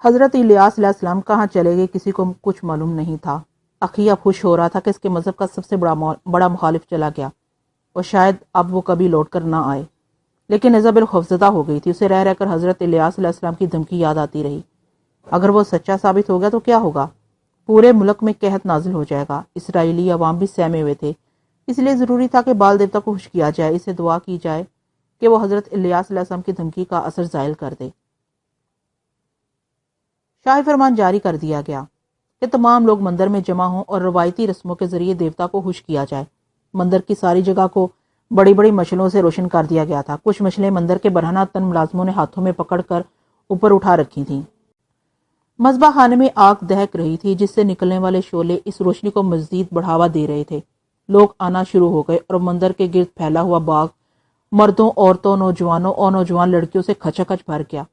حضرت الیاس علیہ السلام کہاں چلے گئے کسی کو کچھ معلوم نہیں تھا۔ عقیہ خوش ہو رہا تھا کہ اس کے مذہب کا سب سے بڑا مخالف چلا گیا اور شاید اب وہ کبھی لوٹ کر نہ آئے، لیکن ایزابل خوفزدہ ہو گئی تھی۔ اسے رہ رہ کر حضرت الیاس علیہ السلام کی دھمکی یاد آتی رہی۔ اگر وہ سچا ثابت ہو گیا تو کیا ہوگا؟ پورے ملک میں قحط نازل ہو جائے گا۔ اسرائیلی عوام بھی سہمے ہوئے تھے، اس لیے ضروری تھا کہ بال دیوتا کو خوش کیا جائے، اسے دعا کی جائے کہ وہ حضرت الیاس علیہ السلام کی دھمکی کا اثر زائل کر دے۔ شاہی فرمان جاری کر دیا گیا کہ تمام لوگ مندر میں جمع ہوں اور روایتی رسموں کے ذریعے دیوتا کو خوش کیا جائے۔ مندر کی ساری جگہ کو بڑی بڑی مشلوں سے روشن کر دیا گیا تھا۔ کچھ مشلیں مندر کے برہنہ تن ملازموں نے ہاتھوں میں پکڑ کر اوپر اٹھا رکھی تھیں۔ مذبح خانے میں آگ دہک رہی تھی، جس سے نکلنے والے شعلے اس روشنی کو مزید بڑھاوا دے رہے تھے۔ لوگ آنا شروع ہو گئے اور مندر کے گرد پھیلا ہوا باغ مردوں، عورتوں، نوجوانوں اور نوجوان لڑکیوں سے کھچا کھچ بھر گیا۔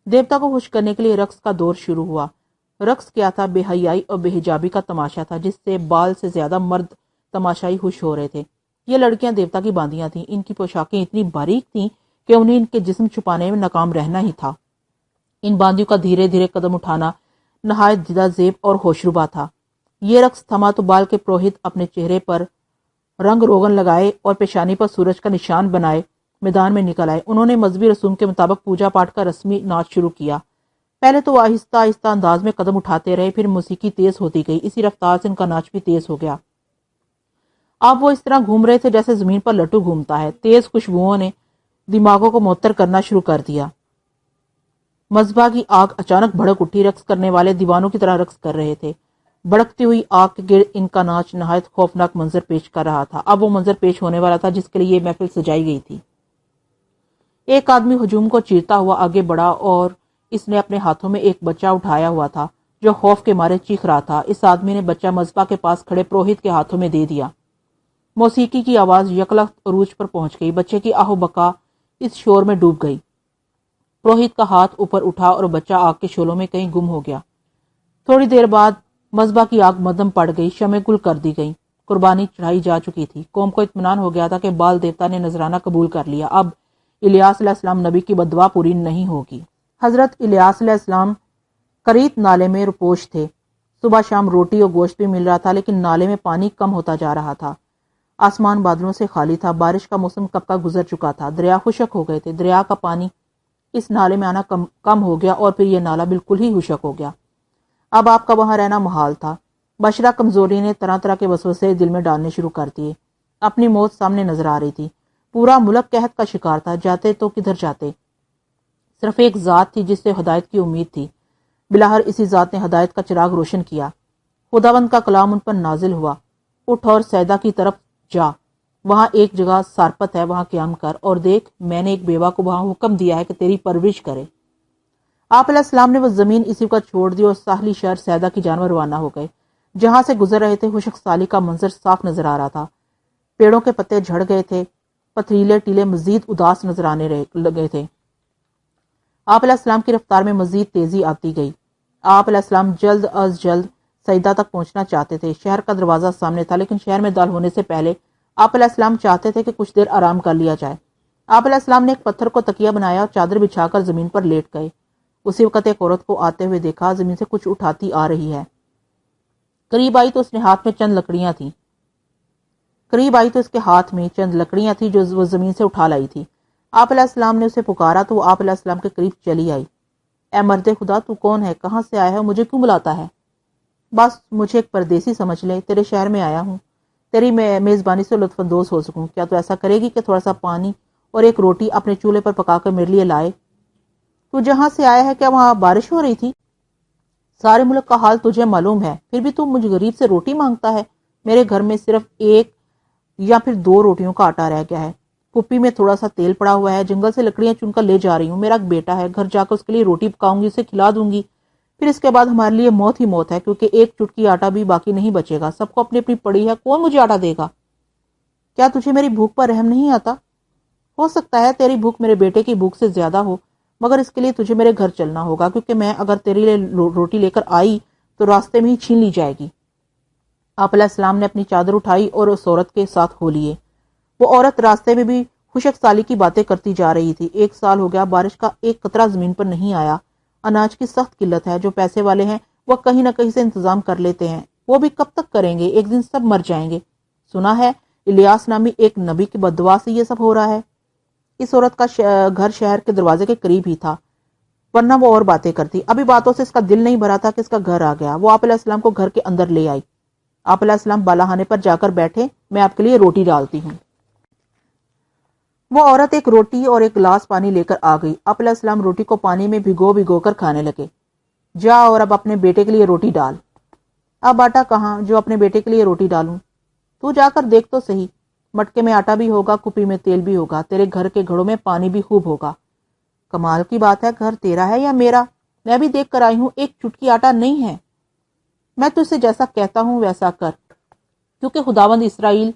دیوتا کو خوش کرنے کے لیے رقص کا دور شروع ہوا۔ رقص کیا تھا؟ بے حیائی اور بے حجابی کا تماشا تھا، جس سے بال سے زیادہ مرد تماشائی خوش ہو رہے تھے۔ یہ لڑکیاں دیوتا کی باندیاں تھیں۔ ان کی پوشاکیں اتنی باریک تھیں کہ انہیں ان کے جسم چھپانے میں ناکام رہنا ہی تھا۔ ان باندیوں کا دھیرے دھیرے قدم اٹھانا نہایت جدا زیب اور ہوشربا تھا۔ یہ رقص تھما تو بال کے پروہت اپنے چہرے پر رنگ روغن لگائے اور پیشانی پر سورج کا نشان بنائے میدان میں نکل آئے۔ انہوں نے مذہبی رسوم کے مطابق پوجا پاٹ کا رسمی ناچ شروع کیا۔ پہلے تو وہ آہستہ آہستہ انداز میں قدم اٹھاتے رہے، پھر موسیقی تیز ہوتی گئی۔ اسی رفتار سے ان کا ناچ بھی تیز ہو گیا۔ اب وہ اس طرح گھوم رہے تھے جیسے زمین پر لٹو گھومتا ہے۔ تیز خوشبوؤں نے دماغوں کو معطر کرنا شروع کر دیا۔ مذبح کی آگ اچانک بھڑک اٹھی۔ رقص کرنے والے دیوانوں کی طرح رقص کر رہے تھے۔ بڑکتی ہوئی آگ کے گرد ان کا ناچ نہایت خوفناک منظر پیش کر رہا تھا۔ اب وہ منظر پیش ہونے والا تھا جس کے لیے یہ محفل سجائی گئی تھی۔ ایک آدمی ہجوم کو چیرتا ہوا آگے بڑھا اور اس نے اپنے ہاتھوں میں ایک بچہ اٹھایا ہوا تھا جو خوف کے مارے چیخ رہا تھا۔ اس آدمی نے بچہ مذبح کے پاس کھڑے پروہت کے ہاتھوں میں دے دیا۔ موسیقی کی آواز یکلخت عروج پر پہنچ گئی۔ بچے کی آہ و بکا اس شور میں ڈوب گئی۔ پروہت کا ہاتھ اوپر اٹھا اور بچہ آگ کے شعلوں میں کہیں گم ہو گیا۔ تھوڑی دیر بعد مذبح کی آگ مدھم پڑ گئی، شمعیں گل کر دی گئیں۔ قربانی چڑھائی جا چکی تھی۔ قوم کو اطمینان ہو گیا تھا کہ بال دیوتا نے نذرانہ قبول کر لیا۔ اب الیاس علیہ السلام نبی کی بددعا پوری نہیں ہوگی۔ حضرت الیاس علیہ السلام قریت نالے میں روپوش تھے۔ صبح شام روٹی اور گوشت بھی مل رہا تھا، لیکن نالے میں پانی کم ہوتا جا رہا تھا۔ آسمان بادلوں سے خالی تھا۔ بارش کا موسم کب کا گزر چکا تھا۔ دریا خشک ہو گئے تھے۔ دریا کا پانی اس نالے میں آنا کم ہو گیا اور پھر یہ نالا بالکل ہی خشک ہو گیا۔ اب آپ کا وہاں رہنا محال تھا۔ بشرا کمزوری نے طرح طرح کے وسوسے دل میں ڈالنے شروع کر دیے۔ اپنی موت سامنے نظر آ رہی تھی۔ پورا ملک قحط کا شکار تھا۔ جاتے تو کدھر جاتے؟ صرف ایک ذات تھی جس سے ہدایت کی امید تھی۔ بلاہر اسی ذات نے ہدایت کا چراغ روشن کیا۔ خداوند کا کلام ان پر نازل ہوا، اٹھ اور سیدا کی طرف جا، وہاں ایک جگہ سارپت ہے، وہاں قیام کر، اور دیکھ میں نے ایک بیوہ کو وہاں حکم دیا ہے کہ تیری پرورش کرے۔ آپ علیہ السلام نے وہ زمین اسی وقت چھوڑ دی اور ساحلی شہر سیدا کی جانب روانہ ہو گئے۔ جہاں سے گزر رہے تھے خشک سالی کا منظر صاف نظر آ رہا تھا۔ پیڑوں کے پتے جھڑ گئے تھے، پتھریلے ٹیلے مزید اداس نظر آنے لگے تھے۔ آپ علیہ السلام کی رفتار میں مزید تیزی آتی گئی۔ آپ علیہ السلام جلد از جلد سیدا تک پہنچنا چاہتے تھے۔ شہر کا دروازہ سامنے تھا، لیکن شہر میں داخل ہونے سے پہلے آپ علیہ السلام چاہتے تھے کہ کچھ دیر آرام کر لیا جائے۔ آپ علیہ السلام نے ایک پتھر کو تکیہ بنایا اور چادر بچھا کر زمین پر لیٹ گئے۔ اسی وقت ایک عورت کو آتے ہوئے دیکھا، زمین سے کچھ اٹھاتی آ رہی ہے۔ قریب آئی تو اس کے ہاتھ میں چند لکڑیاں تھیں جو وہ زمین سے اٹھا لائی تھی۔ آپ علیہ السلام نے اسے پکارا تو وہ آپ علیہ السلام کے قریب چلی آئی۔ اے مرد خدا، تو کون ہے؟ کہاں سے آیا ہے؟ مجھے کیوں بلاتا ہے؟ بس مجھے ایک پردیسی سمجھ لے، تیرے شہر میں آیا ہوں، تیری میزبانی سے لطف اندوز ہو سکوں۔ کیا تو ایسا کرے گی کہ تھوڑا سا پانی اور ایک روٹی اپنے چولہے پر پکا کر میرے لیے لائے؟ تو جہاں سے آیا ہے کیا وہاں بارش ہو رہی تھی؟ سارے ملک کا حال تجھے معلوم ہے، پھر بھی تو مجھ غریب سے روٹی مانگتا ہے۔ میرے گھر میں صرف ایک یا پھر 2 روٹیوں کا آٹا رہ گیا ہے، کپی میں تھوڑا سا تیل پڑا ہوا ہے، جنگل سے لکڑیاں چن کر لے جا رہی ہوں۔ میرا ایک بیٹا ہے، گھر جا کر اس کے لیے روٹی پکاؤں گی، اسے کھلا دوں گی، پھر اس کے بعد ہمارے لیے موت ہی موت ہے، کیونکہ ایک چٹکی آٹا بھی باقی نہیں بچے گا۔ سب کو اپنی اپنی پڑی ہے، کون مجھے آٹا دے گا؟ کیا تجھے میری بھوک پر رحم نہیں آتا؟ ہو سکتا ہے تیری بھوک میرے بیٹے کی بھوک سے زیادہ ہو، مگر اس کے لیے تجھے میرے گھر چلنا ہوگا، کیونکہ میں اگر تیرے لیے روٹی لے کر آئی تو راستے میں ہی چھین لی جائے گی۔ آپ علیہ السلام نے اپنی چادر اٹھائی اور اس عورت کے ساتھ ہو لیے۔ وہ عورت راستے میں بھی خشک سالی کی باتیں کرتی جا رہی تھی۔ 1 سال ہو گیا، بارش کا ایک قطرہ زمین پر نہیں آیا۔ اناج کی سخت قلت ہے، جو پیسے والے ہیں وہ کہیں نہ کہیں سے انتظام کر لیتے ہیں، وہ بھی کب تک کریں گے، ایک دن سب مر جائیں گے۔ سنا ہے الیاس نامی ایک نبی کی بددعا سے یہ سب ہو رہا ہے۔ اس عورت کا گھر شہر کے دروازے کے قریب ہی تھا، ورنہ وہ اور باتیں کرتی۔ ابھی باتوں سے اس کا دل نہیں بھرا تھا کہ اس کا گھر آ گیا۔ وہ آپ علیہ السلام کو گھر کے اندر لے آئی۔ آپ علیہ السلام بالاخانے پر جا کر بیٹھے، میں آپ کے لیے روٹی ڈالتی ہوں۔ وہ عورت ایک روٹی اور ایک گلاس پانی لے کر آ گئی۔ آپ علیہ السلام روٹی کو پانی میں بھگو کر کھانے لگے۔ جا اور اب اپنے بیٹے کے لیے روٹی ڈال۔ اب آٹا کہاں جو اپنے بیٹے کے لیے روٹی ڈالوں؟ تو جا کر دیکھ تو صحیح، مٹکے میں آٹا بھی ہوگا، کپی میں تیل بھی ہوگا، تیرے گھر کے گھڑوں میں پانی بھی خوب ہوگا۔ کمال کی بات ہے، گھر تیرا ہے یا میرا؟ میں بھی دیکھ کر آئی ہوں، ایک چٹکی آٹا نہیں ہے۔ میں تجھ سے جیسا کہتا ہوں ویسا کر، کیونکہ خداوند اسرائیل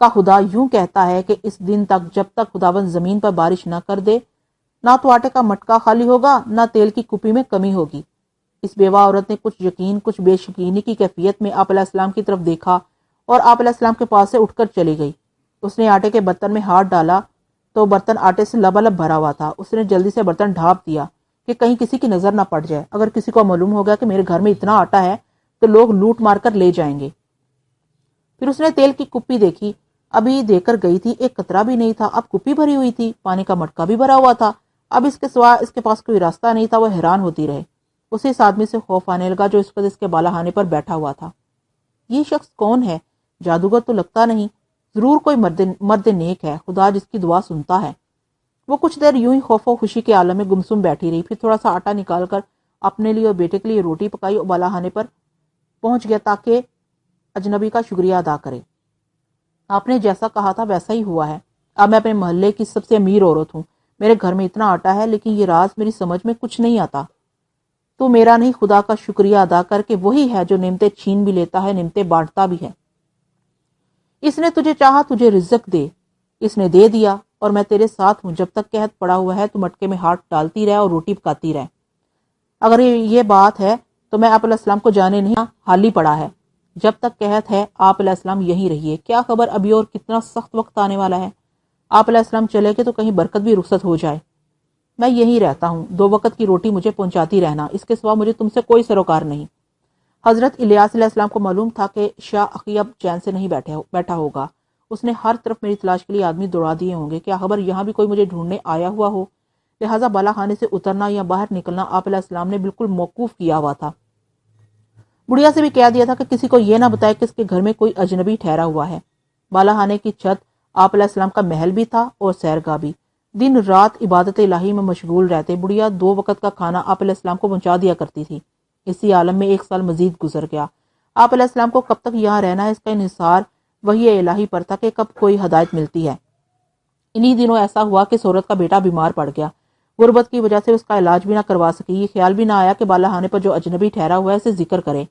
کا خدا یوں کہتا ہے کہ اس دن تک جب تک خداوند زمین پر بارش نہ کر دے، نہ تو آٹے کا مٹکا خالی ہوگا، نہ تیل کی کپی میں کمی ہوگی۔ اس بیوہ عورت نے کچھ یقین کچھ بے یقینی کی کیفیت میں آپ علیہ السلام کی طرف دیکھا اور آپ علیہ السلام کے پاس سے اٹھ کر چلی گئی۔ اس نے آٹے کے برتن میں ہاتھ ڈالا تو برتن آٹے سے لبالب بھرا ہوا تھا۔ اس نے جلدی سے برتن ڈھانپ دیا کہ کہیں کسی کی نظر نہ پڑ جائے، اگر کسی کو معلوم ہو گیا کہ میرے گھر میں اتنا آٹا ہے تو لوگ لوٹ مار کر لے جائیں گے۔ پھر اس نے تیل کی کپی دیکھی، ابھی دے کر گئی تھی، ایک قطرہ بھی نہیں تھا، اب کپی بھری ہوئی تھی، پانی کا مٹکا بھی بھرا ہوا تھا، اب اس کے سوا اس کے پاس کوئی راستہ نہیں تھا۔ وہ حیران ہوتی رہے۔ اسے اس آدمی سے خوف آنے لگا جو اس وقت اس کے بالاخانے پر بیٹھا ہوا تھا۔ یہ شخص کون ہے؟ جادوگر تو لگتا نہیں، ضرور کوئی مرد نیک ہے، خدا جس کی دعا سنتا ہے۔ وہ کچھ دیر یوں ہی خوف و خوشی کے عالم میں گمسم بیٹھی رہی، پھر تھوڑا سا آٹا نکال کر اپنے لیے اور بیٹے کے لیے روٹی پکائی اور بالاخانے پر پہنچ گیا تاکہ اجنبی کا شکریہ ادا کرے۔ آپ نے جیسا کہا تھا ویسا ہی ہوا ہے۔ اب میں اپنے محلے کی سب سے امیر عورت ہوں، میرے گھر میں اتنا آٹا ہے، لیکن یہ راز میری سمجھ میں کچھ نہیں آتا۔ تو میرا نہیں، خدا کا شکریہ ادا کر کے وہی ہے جو نعمتیں چھین بھی لیتا ہے، نعمتیں بانٹتا بھی ہے۔ اس نے تجھے چاہا تجھے رزق دے، اس نے دے دیا، اور میں تیرے ساتھ ہوں۔ جب تک قحط پڑا ہوا ہے تو مٹکے میں ہاتھ ڈالتی رہ اور روٹی پکاتی رہ۔ اگر یہ بات ہے تو میں آپ علیہ السلام کو جانے نہیں، حال ہی پڑا ہے۔ جب تک قحط ہے آپ علیہ السلام یہیں رہیے، کیا خبر ابھی اور کتنا سخت وقت آنے والا ہے۔ آپ علیہ السلام چلے گے تو کہیں برکت بھی رخصت ہو جائے۔ میں یہیں رہتا ہوں، 2 وقت کی روٹی مجھے پہنچاتی رہنا، اس کے سوا مجھے تم سے کوئی سروکار نہیں۔ حضرت الیاس علیہ السلام کو معلوم تھا کہ شاہ اخی اب چین سے نہیں بیٹھا ہوگا۔ اس نے ہر طرف میری تلاش کے لیے آدمی دوڑا دیے ہوں گے، کیا خبر یہاں بھی کوئی مجھے ڈھونڈنے آیا ہوا ہو۔ لہٰذا بالا خانے سے اترنا یا باہر نکلنا آپ علیہ السلام نے بالکل موقوف کیا ہوا تھا۔ بڑھیا سے بھی کہہ دیا تھا کہ کسی کو یہ نہ بتائے کہ اس کے گھر میں کوئی اجنبی ٹھہرا ہوا ہے۔ بالا خانے کی چھت آپ علیہ السلام کا محل بھی تھا اور سیرگاہ بھی۔ دن رات عبادت الہی میں مشغول رہتے۔ بڑھیا 2 وقت کا کھانا آپ علیہ السلام کو پہنچا دیا کرتی تھی۔ اسی عالم میں 1 سال مزید گزر گیا۔ آپ علیہ السلام کو کب تک یہاں رہنا ہے اس کا انحصار وحی الہی پر تھا کہ کب کوئی ہدایت ملتی ہے۔ انہی دنوں ایسا ہوا کہ اس عورت کا بیٹا بیمار پڑ گیا۔ غربت کی وجہ سے اس کا علاج بھی نہ کروا سکی۔ یہ خیال بھی نہ آیا کہ بالا خانے پر جو اجنبی ٹھہرا ہوا ہے اسے ذکر کرے،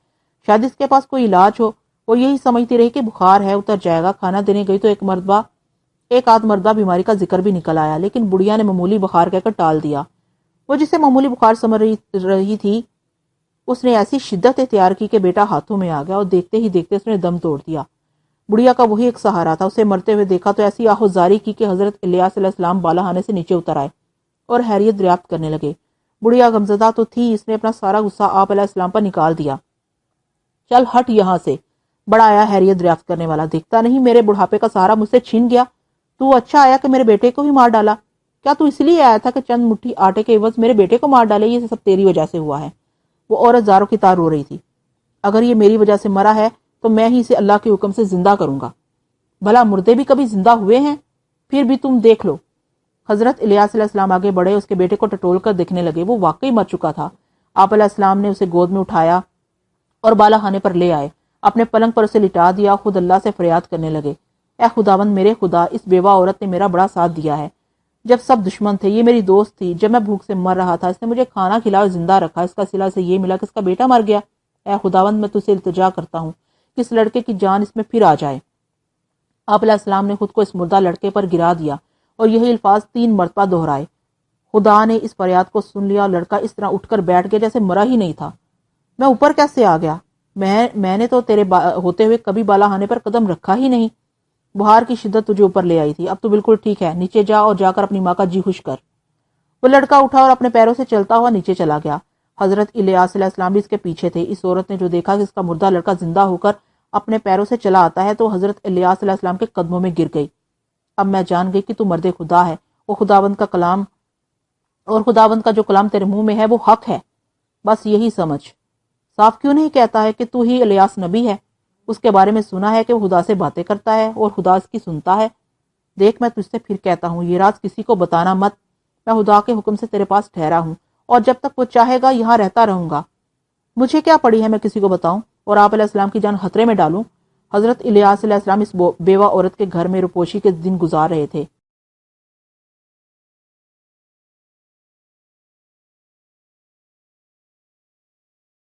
شاید اس کے پاس کوئی علاج ہو۔ وہ یہی سمجھتی رہی کہ بخار ہے، اتر جائے گا۔ کھانا دینے گئی تو ایک آدھ مردہ بیماری کا ذکر بھی نکل آیا، لیکن بڑھیا نے معمولی بخار کہہ کر ٹال دیا۔ وہ جسے معمولی بخار سمجھ رہی تھی، اس نے ایسی شدت اختیار کی کہ بیٹا ہاتھوں میں آ گیا اور دیکھتے ہی دیکھتے اس نے دم توڑ دیا۔ بڑھیا کا وہی ایک سہارا تھا۔ اسے مرتے ہوئے دیکھا تو ایسی آہوزاری کی کہ حضرت الیاس علیہ السلام بالا خانے سے نیچے اتر آئے اور حیریت دریافت کرنے لگے۔ بڑھیا غمزدہ تو تھی، اس نے اپنا سارا غصہ آپ علیہ السلام پر نکال دیا۔ چل ہٹ یہاں سے، بڑا آیا حیریت دریافت کرنے والا، دیکھتا نہیں میرے بڑھاپے کا سہارا مجھ سے چھین گیا۔ تو اچھا آیا کہ میرے بیٹے کو ہی مار ڈالا۔ کیا تو اس لیے آیا تھا کہ چند مٹھی آٹے کے عوض میرے بیٹے کو مار ڈالے؟ یہ سب تیری وجہ سے ہوا ہے۔ وہ عورت زاروں کی طرح رو رہی تھی۔ اگر یہ میری وجہ سے مرا ہے تو میں ہی اسے اللہ کے حکم سے زندہ کروں گا۔ بھلا مردے بھی کبھی زندہ ہوئے ہیں؟ پھر بھی تم دیکھ لو۔ حضرت الیاس علیہ السلام آگے بڑھے، اس کے بیٹے کو ٹٹول کر دیکھنے لگے۔ وہ واقعی مر چکا تھا۔ آپ علیہ السلام نے اسے گود میں اٹھایا اور بالا خانے پر لے آئے، اپنے پلنگ پر اسے لٹا دیا، خود اللہ سے فریاد کرنے لگے، اے خداوند میرے خدا، اس بیوہ عورت نے میرا بڑا ساتھ دیا ہے۔ جب سب دشمن تھے یہ میری دوست تھی، جب میں بھوک سے مر رہا تھا اس نے مجھے کھانا کھلایا اور زندہ رکھا، اس کا صلہ سے یہ ملا کہ اس کا بیٹا مر گیا۔ اے خداوند میں تجھ سے التجا کرتا ہوں کہ اس لڑکے کی جان اس میں پھر آ جائے۔ آپ علیہ السلام نے خود کو اس مردہ لڑکے پر گرا دیا اور یہی الفاظ 3 مرتبہ دہرائے۔ خدا نے اس فریاد کو سن لیا اور لڑکا اس طرح اٹھ کر بیٹھ گیا جیسے مرا ہی نہیں تھا۔ میں اوپر کیسے آ گیا؟ میں نے تو تیرے ہوتے ہوئے کبھی بالا خانے پر قدم رکھا ہی نہیں۔ بہار کی شدت تجھے اوپر لے آئی تھی، اب تو بالکل ٹھیک ہے، نیچے جا اور جا کر اپنی ماں کا جی خوش کر۔ وہ لڑکا اٹھا اور اپنے پیروں سے چلتا ہوا نیچے چلا گیا۔ حضرت الیاس علیہ السلام بھی اس کے پیچھے تھے۔ اس عورت نے جو دیکھا کہ اس کا مردہ لڑکا زندہ ہو کر اپنے پیروں سے چلا آتا ہے تو حضرت الیاس علیہ السلام کے قدموں میں گر گئی۔ اب میں جان گئی کہ تو مرد خدا ہے، وہ خداوند کا کلام اور خداوند کا جو کلام تیرے منہ میں ہے وہ حق ہے۔ بس یہی سمجھ، صاف کیوں نہیں کہتا ہے کہ تو ہی الیاس نبی ہے؟ اس کے بارے میں سنا ہے کہ وہ خدا سے باتیں کرتا ہے اور خدا اس کی سنتا ہے۔ دیکھ، میں تجھ سے پھر کہتا ہوں، یہ راز کسی کو بتانا مت۔ میں خدا کے حکم سے تیرے پاس ٹھہرا ہوں اور جب تک وہ چاہے گا یہاں رہتا رہوں گا۔ مجھے کیا پڑی ہے میں کسی کو بتاؤں اور آپ علیہ السلام کی جان خطرے میں ڈالوں؟ حضرت الیاس علیہ السلام اس بیوہ عورت کے گھر میں روپوشی کے دن گزار رہے تھے۔